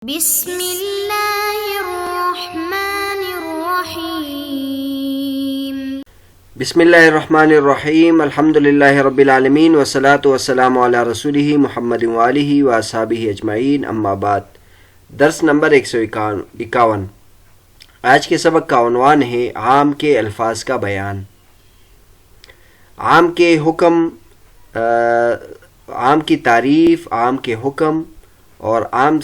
بسم اللہ الرحمن الرحیم بسم اللہ الرحمن الرحیم الحمد للہ رب العالمین والصلاة والسلام علی رسولہ محمد وآلہ واصحابہ اجمعین اما بعد۔ درس نمبر 151۔ آج کے سبق کا عنوان ہے عام کے الفاظ کا بیان۔ عام کے حکم، عام کی تعریف، عام کے حکم اور عام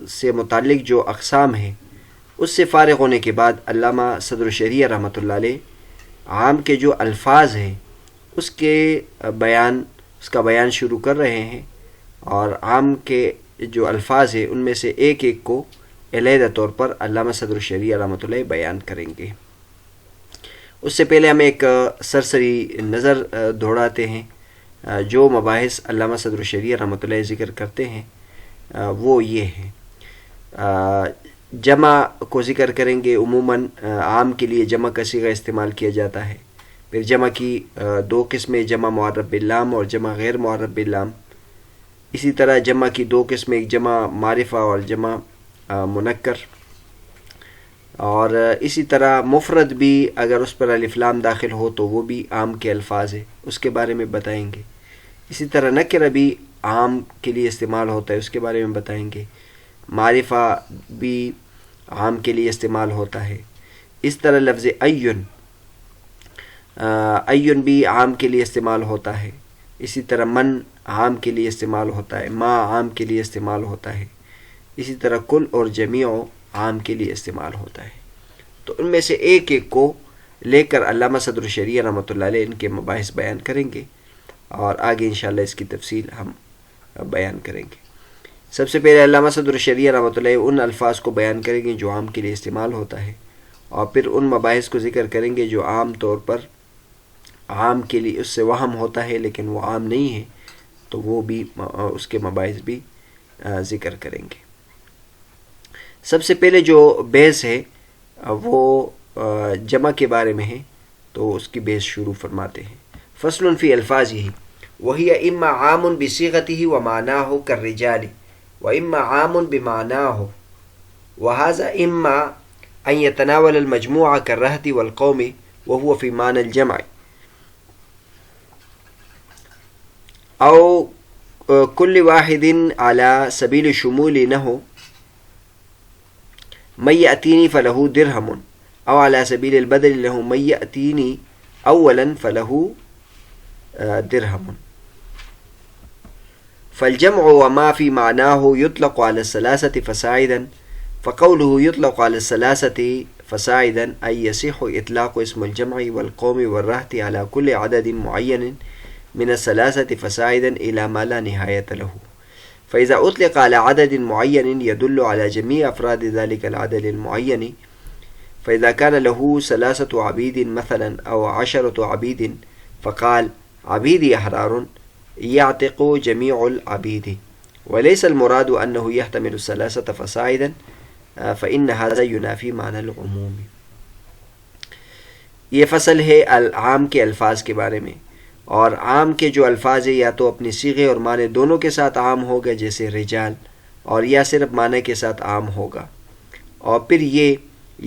سے متعلق جو اقسام ہیں اس سے فارغ ہونے کے بعد علامہ صدر الشریعہ رحمۃ اللہ علیہ عام کے جو الفاظ ہیں اس کا بیان شروع کر رہے ہیں، اور عام کے جو الفاظ ہیں ان میں سے ایک ایک کو علیحدہ طور پر علامہ صدر الشریعہ رحمۃ اللہ بیان کریں گے۔ اس سے پہلے ہم ایک سرسری نظر دوڑاتے ہیں۔ جو مباحث علامہ صدر الشریعہ رحمۃ اللہ ذکر کرتے ہیں وہ یہ ہیں۔ جمع کو ذکر کریں گے۔ عموماً عام کے لیے جمع کا صیغہ استعمال کیا جاتا ہے۔ پھر جمع کی دو قسمیں، جمع معرب باللام اور جمع غیر معرب باللام۔ اسی طرح جمع کی دو قسمیں، ایک جمع معرفہ اور جمع منکر۔ اور اسی طرح مفرد بھی اگر اس پر الف لام داخل ہو تو وہ بھی عام کے الفاظ ہیں، اس کے بارے میں بتائیں گے۔ اسی طرح نکرہ بھی عام کے لیے استعمال ہوتا ہے، اس کے بارے میں بتائیں گے۔ معرفہ بھی عام کے لیے استعمال ہوتا ہے۔ اس طرح لفظ ایون بھی عام کے لیے استعمال ہوتا ہے۔ اسی طرح من عام کے لیے استعمال ہوتا ہے، ما عام کے لیے استعمال ہوتا ہے۔ اسی طرح کل اور جمیع عام کے لیے استعمال ہوتا ہے۔ تو ان میں سے ایک ایک کو لے کر علامہ صدر الشریعہ رحمۃ اللہ علیہ ان کے مباحث بیان کریں گے، اور آگے انشاءاللہ اس کی تفصیل ہم بیان کریں گے۔ سب سے پہلے علامہ صدر الشریعہ رحمۃ اللہ ان الفاظ کو بیان کریں گے جو عام کے لیے استعمال ہوتا ہے، اور پھر ان مباحث کو ذکر کریں گے جو عام طور پر عام کے لیے اس سے وہم ہوتا ہے لیکن وہ عام نہیں ہے، تو وہ بھی اس کے مباحث بھی ذکر کریں گے۔ سب سے پہلے جو بحث ہے وہ جمع کے بارے میں ہے، تو اس کی بحث شروع فرماتے ہیں۔ فصل فی الفاظہ وہی اما عام بصیغتہ ومعناہ کالرجال واما عام بمعناہ وہذا اما ان يتناول المجموع كالرهط والقوم وهو في معنى الجمع او كل واحد على سبيل الشمول نحو من يأتيني فله درهم او على سبيل البدل له من يأتيني اولا فله درهم۔ فالجمع وما في معناه يطلق على الثلاثة فصاعدا، فقوله يطلق على الثلاثة فصاعدا أي يصح إطلاق اسم الجمع والقوم والرهط على كل عدد معين من الثلاثة فصاعدا إلى ما لا نهاية له، فإذا أطلق على عدد معين يدل على جميع أفراد ذلك العدد المعين، فإذا كان له 3 عبيد مثلا أو 10 عبيد فقال عبيدي أحرار يعتق جميع العبيد، وليس المراد أنه يحتمل 3 فصاعدا فإن هذا ينافي معنى العموم۔ یہ فصل ہے عام کے الفاظ کے بارے میں، اور عام کے جو الفاظ ہیں یا تو اپنی صیغے اور معنی دونوں کے ساتھ عام ہوگا جیسے رجال، اور یا صرف معنی کے ساتھ عام ہوگا، اور پھر یہ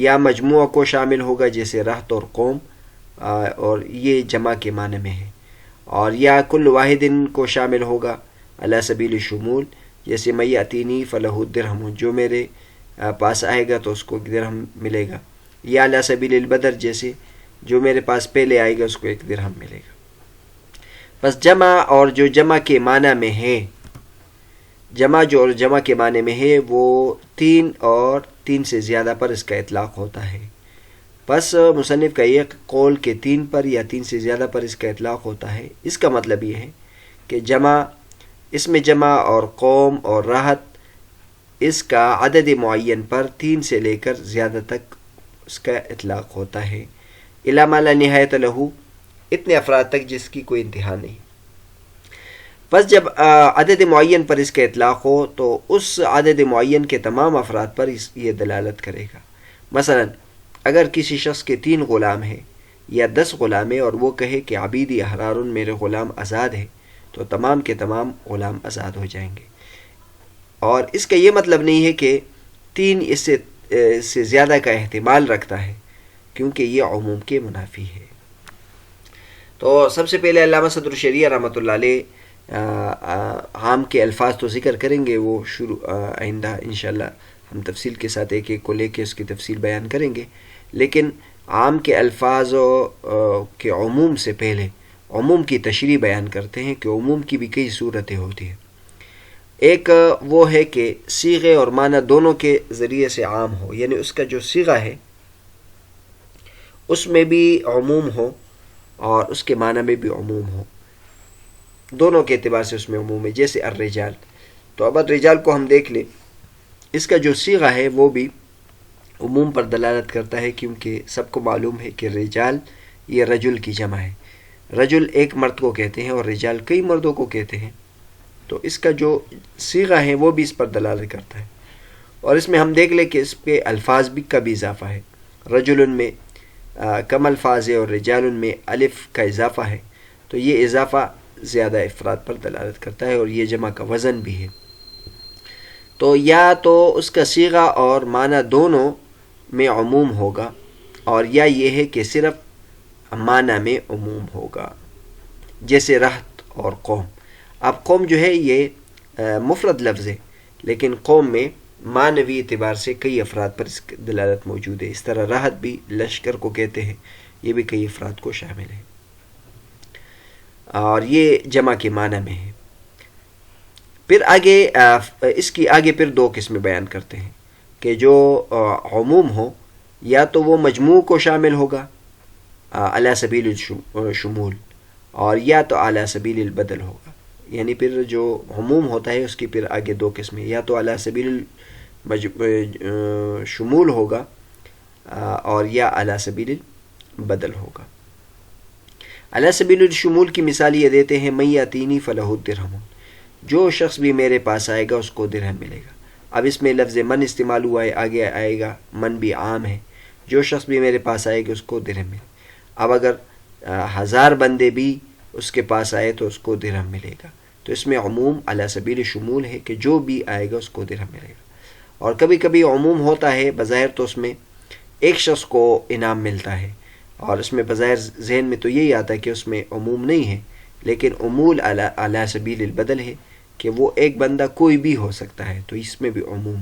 یا مجموعہ کو شامل ہوگا جیسے رہط اور قوم، اور یہ جمع کے معنی میں ہے، اور یا کل واحد کو شامل ہوگا علی سبیل الشمول جیسے من یأتینی فلہ درہم، جو میرے پاس آئے گا تو اس کو 1 درہم ملے گا، یا علی سبیل البدر جیسے جو میرے پاس پہلے آئے گا اس کو 1 درہم ملے گا۔ بس جمع اور جو جمع کے معنی میں ہے، جمع کے معنی میں ہے وہ 3 اور 3 سے زیادہ پر اس کا اطلاق ہوتا ہے۔ بس مصنف کا یہ قول کہ 3 پر یا 3 سے زیادہ پر اس کا اطلاق ہوتا ہے، اس کا مطلب یہ ہے کہ جمع، اس میں جمع اور قوم اور رہط، اس کا عدد معین پر 3 سے لے کر زیادہ تک اس کا اطلاق ہوتا ہے، الی ما لا نہایت لہ، اتنے افراد تک جس کی کوئی انتہا نہیں۔ بس جب عدد معین پر اس کا اطلاق ہو تو اس عدد معین کے تمام افراد پر یہ دلالت کرے گا۔ مثلا اگر کسی شخص کے 3 غلام ہیں یا 10 غلام ہیں اور وہ کہے کہ عبیدی احرار، میرے غلام آزاد ہیں، تو تمام کے تمام غلام آزاد ہو جائیں گے۔ اور اس کا یہ مطلب نہیں ہے کہ 3 اس سے زیادہ کا احتمال رکھتا ہے، کیونکہ یہ عموم کے منافی ہے۔ تو سب سے پہلے علامہ صدر الشریعہ رحمۃ اللہ علیہ عام کے الفاظ تو ذکر کریں گے، وہ آئندہ انشاءاللہ ہم تفصیل کے ساتھ ایک ایک کو لے کے اس کی تفصیل بیان کریں گے، لیکن عام کے الفاظ کے عموم سے پہلے عموم کی تشریح بیان کرتے ہیں کہ عموم کی بھی کئی صورتیں ہوتی ہیں۔ ایک وہ ہے کہ صیغے اور معنی دونوں کے ذریعے سے عام ہو، یعنی اس کا جو صیغہ ہے اس میں بھی عموم ہو اور اس کے معنی میں بھی عموم ہو، دونوں کے اعتبار سے اس میں عموم ہے، جیسے الرجال۔ تو اب الرجال کو ہم دیکھ لیں، اس کا جو صیغہ ہے وہ بھی عموم پر دلالت کرتا ہے، کیونکہ سب کو معلوم ہے کہ رجال یہ رجل کی جمع ہے، رجل ایک مرد کو کہتے ہیں اور رجال کئی مردوں کو کہتے ہیں، تو اس کا جو صیغہ ہے وہ بھی اس پر دلالت کرتا ہے۔ اور اس میں ہم دیکھ لیں کہ اس پہ الفاظ بھی کا بھی اضافہ ہے، رجل میں کم الفاظ ہے اور رجال میں الف کا اضافہ ہے، تو یہ اضافہ زیادہ افراد پر دلالت کرتا ہے اور یہ جمع کا وزن بھی ہے۔ تو یا تو اس کا صیغہ اور معنی دونوں میں عموم ہوگا، اور یا یہ ہے کہ صرف معنی میں عموم ہوگا، جیسے رہط اور قوم۔ اب قوم جو ہے یہ مفرد لفظ ہے، لیکن قوم میں معنوی اعتبار سے کئی افراد پر اس کی دلالت موجود ہے۔ اس طرح رہط بھی لشکر کو کہتے ہیں، یہ بھی کئی افراد کو شامل ہے، اور یہ جمع کے معنی میں ہے۔ پھر آگے اس کی آگے پھر 2 قسمیں بیان کرتے ہیں کہ جو عموم ہو، یا تو وہ مجموع کو شامل ہوگا علی سبیل الشمول، اور یا تو علی سبیل البدل ہوگا، یعنی پھر جو عموم ہوتا ہے اس کی پھر آگے 2 قسمیں، یا تو علی سبیل شمول ہوگا اور یا علی سبیل البدل ہوگا۔ علی سبیل الشمول کی مثال یہ دیتے ہیں، من یاتینی فلہ الدرہم، جو شخص بھی میرے پاس آئے گا اس کو درہم ملے گا۔ اب اس میں لفظ من استعمال ہوا ہے، آگے آئے گا من بھی عام ہے، جو شخص بھی میرے پاس آئے گا اس کو درہم ملے گا۔ اب اگر 1000 بندے بھی اس کے پاس آئے تو اس کو درہم ملے گا، تو اس میں عموم علی سبیل شمول ہے کہ جو بھی آئے گا اس کو درہم ملے گا۔ اور کبھی کبھی عموم ہوتا ہے بظاہر تو اس میں ایک شخص کو انعام ملتا ہے، اور اس میں بظاہر ذہن میں تو یہی آتا ہے کہ اس میں عموم نہیں ہے، لیکن عمول علی سبیل البدل ہے کہ وہ ایک بندہ کوئی بھی ہو سکتا ہے، تو اس میں بھی عموم،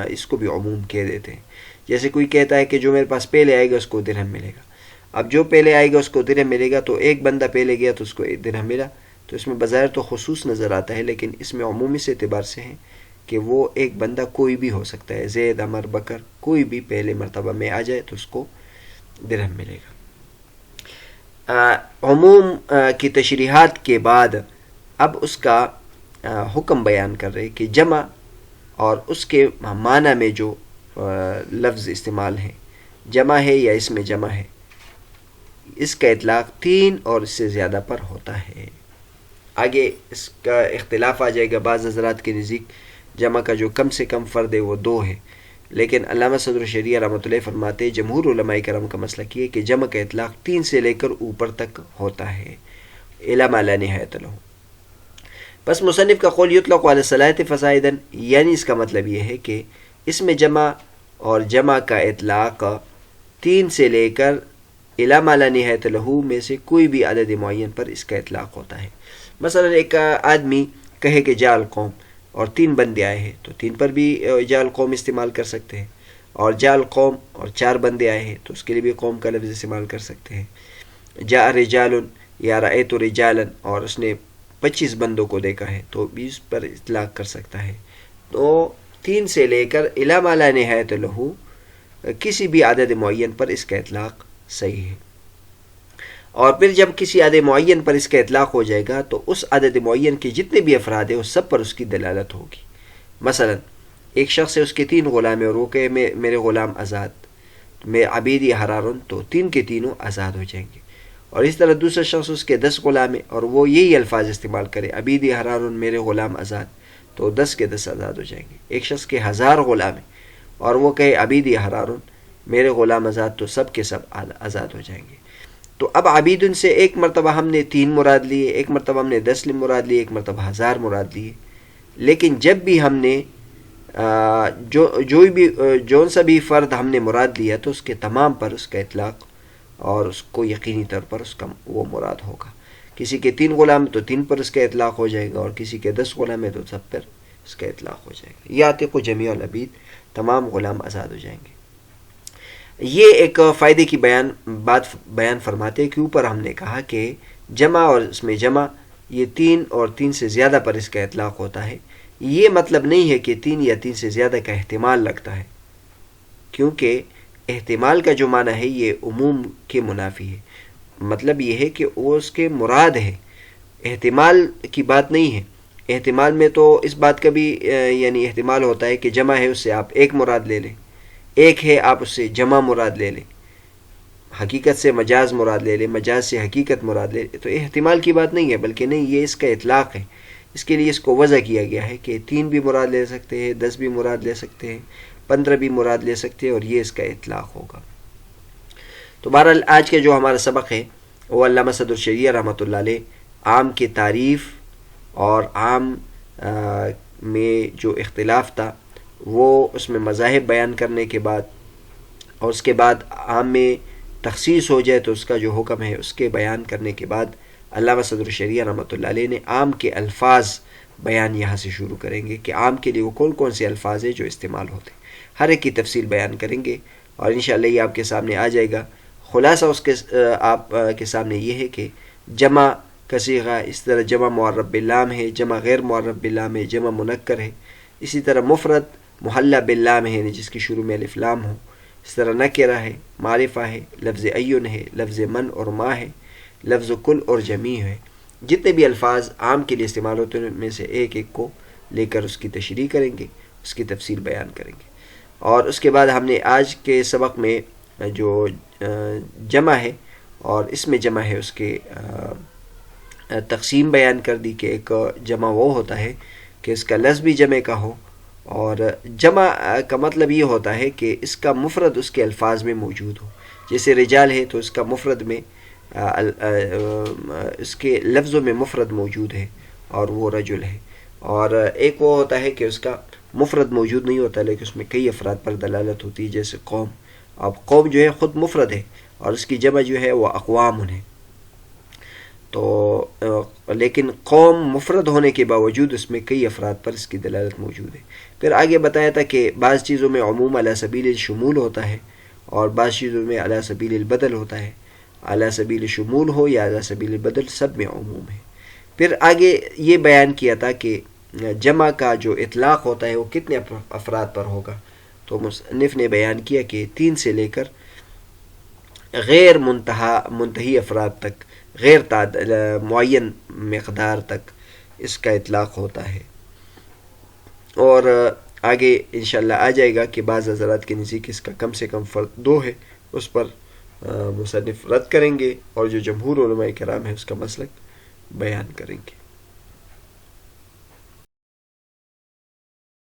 اس کو بھی عموم کہہ دیتے ہیں۔ جیسے کوئی کہتا ہے کہ جو میرے پاس پہلے آئے گا اس کو درہم ملے گا، اب جو پہلے آئے گا اس کو درہم ملے گا، تو ایک بندہ پہلے گیا تو اس کو درہم ملا، تو اس میں بظاہر تو خصوص نظر آتا ہے، لیکن اس میں عمومی سے اعتبار سے ہے کہ وہ ایک بندہ کوئی بھی ہو سکتا ہے، زید، عمر، بکر، کوئی بھی پہلے مرتبہ میں آ جائے تو اس کو درہم ملے گا۔ عموم کی تشریحات کے بعد اب اس کا حکم بیان کر رہے کہ جمع اور اس کے معنی میں جو لفظ استعمال ہیں، جمع ہے یا اس میں جمع ہے، اس کا اطلاق 3 اور اس سے زیادہ پر ہوتا ہے۔ آگے اس کا اختلاف آ جائے گا، بعض حضرات کے نزدیک جمع کا جو کم سے کم فرد ہے وہ 2 ہے، لیکن علامہ صدر الشریعہ رحمۃ اللہ فرماتے ہیں جمہور علماء کرام کا مسلک یہ ہے کہ جمع کا اطلاق 3 سے لے کر اوپر تک ہوتا ہے، الی ما لا نہایت لہ۔ بس مصنف کا قول یطلق علی الصلاۃ فصاعدا، یعنی اس کا مطلب یہ ہے کہ اس میں جمع اور جمع کا اطلاق 3 سے لے کر الی ما لا نہایت لہ میں سے کوئی بھی عدد معین پر اس کا اطلاق ہوتا ہے۔ مثلا ایک آدمی کہے کہ جاء القوم اور 3 بندے آئے ہیں، تو 3 پر بھی جاء القوم استعمال کر سکتے ہیں، اور جاء القوم اور 4 بندے آئے ہیں تو اس کے لیے بھی قوم کا لفظ استعمال کر سکتے ہیں۔ جاء رجال یا رأیت رجالا، اور اس نے 25 بندوں کو دیکھا ہے تو بھی اس پر اطلاق کر سکتا ہے۔ تو 3 سے لے کر الی ما لا نہایت لہ کسی بھی عدد معین پر اس کا اطلاق صحیح ہے۔ اور پھر جب کسی عدد معین پر اس کا اطلاق ہو جائے گا تو اس عدد معین کے جتنے بھی افراد ہیں اس سب پر اس کی دلالت ہوگی۔ مثلا ایک شخص ہے، اس کے 3 غلام ہیں اور وہ کہ میرے غلام آزاد، میں عبیدی حرارن، تو 3 کے تینوں آزاد ہو جائیں گے۔ اور اس طرح دوسرا شخص اس کے 10 غلام ہیں اور وہ یہی الفاظ استعمال کرے، عبیدی حرارن، میرے غلام آزاد، تو 10 کے 10 آزاد ہو جائیں گے۔ ایک شخص کے 1000 غلام ہیں اور وہ کہے عبیدی حرارن، میرے غلام آزاد، تو سب کے سب آزاد ہو جائیں گے۔ تو اب عبیدن سے ایک مرتبہ ہم نے 3 مراد لیے، ایک مرتبہ ہم نے 10 مراد لیے، ایک مرتبہ 1000 مراد لیے، لیکن جب بھی ہم نے جون سا بھی فرد ہم نے مراد لیا تو اس کے تمام پر اس کا اطلاق اور اس کو یقینی طور پر اس کا وہ مراد ہوگا. کسی کے 3 غلام تو 3 پر اس کا اطلاق ہو جائے گا، اور کسی کے 10 غلام ہے تو سب پر اس کا اطلاق ہو جائے گا. یعتق جمیع العبید، تمام غلام آزاد ہو جائیں گے. یہ ایک فائدے کی بات بیان فرماتے ہیں کہ اوپر ہم نے کہا کہ جمع اور اس میں جمع یہ 3 اور 3 سے زیادہ پر اس کا اطلاق ہوتا ہے. یہ مطلب نہیں ہے کہ 3 یا 3 سے زیادہ کا احتمال لگتا ہے، کیونکہ احتمال کا جو معنی ہے یہ عموم کے منافی ہے. مطلب یہ ہے کہ وہ اس کے مراد ہے، احتمال کی بات نہیں ہے. احتمال میں تو اس بات کا بھی یعنی احتمال ہوتا ہے کہ جمع ہے اس سے آپ ایک مراد لے لیں، ایک ہے آپ اس سے جمع مراد لے لیں، حقیقت سے مجاز مراد لے لیں، مجاز سے حقیقت مراد لے لیں. تو احتمال کی بات نہیں ہے، بلکہ نہیں، یہ اس کا اطلاق ہے. اس کے لیے اس کو وضع کیا گیا ہے کہ 3 بھی مراد لے سکتے ہیں، 10 بھی مراد لے سکتے ہیں، 15 بھی مراد لے سکتے ہیں، اور یہ اس کا اطلاق ہوگا. تو بہرحال آج کا جو ہمارا سبق ہے وہ علامہ صدر شریعہ رحمۃ اللہ علیہ عام کی تعریف اور عام میں جو اختلاف تھا وہ اس میں مذاہب بیان کرنے کے بعد، اور اس کے بعد عام میں تخصیص ہو جائے تو اس کا جو حکم ہے اس کے بیان کرنے کے بعد علامہ صدر شریعہ رحمۃ اللہ علیہ نے عام کے الفاظ بیان یہاں سے شروع کریں گے کہ عام کے لیے وہ کون کون سے الفاظ ہیں جو استعمال ہوتے ہیں. ہر ایک کی تفصیل بیان کریں گے اور انشاءاللہ یہ آپ کے سامنے آ جائے گا. خلاصہ اس کے آپ کے سامنے یہ ہے کہ جمع کا صیغہ اس طرح جمع معرب باللام ہے، جمع غیر معرب باللام ہے، جمع منکر ہے. اسی طرح مفرد محلہ باللام ہے جس کی شروع میں الف لام ہو. اس طرح نکرہ ہے، معرفہ ہے، لفظ عین ہے، لفظ من اور ما ہے، لفظ کل اور جمیع ہے. جتنے بھی الفاظ عام کے لیے استعمال ہوتے ہیں ان میں سے ایک ایک کو لے کر اس کی تشریح کریں گے، اس کی تفصیل بیان کریں گے. اور اس کے بعد ہم نے آج کے سبق میں جو جمع ہے اور اس میں جمع ہے اس کے تقسیم بیان کر دی کہ ایک جمع وہ ہوتا ہے کہ اس کا لفظ بھی جمع کا ہو، اور جمع کا مطلب یہ ہوتا ہے کہ اس کا مفرد اس کے الفاظ میں موجود ہو. جیسے رجال ہے تو اس کا مفرد میں اس کے لفظوں میں مفرد موجود ہے اور وہ رجل ہے. اور ایک وہ ہوتا ہے کہ اس کا مفرد موجود نہیں ہوتا لیکن اس میں کئی افراد پر دلالت ہوتی ہے، جیسے قوم. اب قوم جو ہے خود مفرد ہے اور اس کی جمع جو ہے وہ اقوام ہے. تو لیکن قوم مفرد ہونے کے باوجود اس میں کئی افراد پر اس کی دلالت موجود ہے. پھر آگے بتایا تھا کہ بعض چیزوں میں عموم علی سبیل الشمول ہوتا ہے اور بعض چیزوں میں علی سبیل البدل ہوتا ہے. علی سبیل شمول ہو یا علی سبیل البدل سب میں عموم ہے. پھر آگے یہ بیان کیا تھا کہ جمع کا جو اطلاق ہوتا ہے وہ کتنے افراد پر ہوگا. تو مصنف نے بیان کیا کہ 3 سے لے کر غیر منتہی افراد تک، غیر معین مقدار تک اس کا اطلاق ہوتا ہے. اور آگے انشاءاللہ آ جائے گا کہ بعض حضرات کے نزدیک اس کا کم سے کم فرد 2 ہے، اس پر مصنف رد کریں گے، اور جو جمہور علماء کرام ہے اس کا مسلک بیان کریں گے.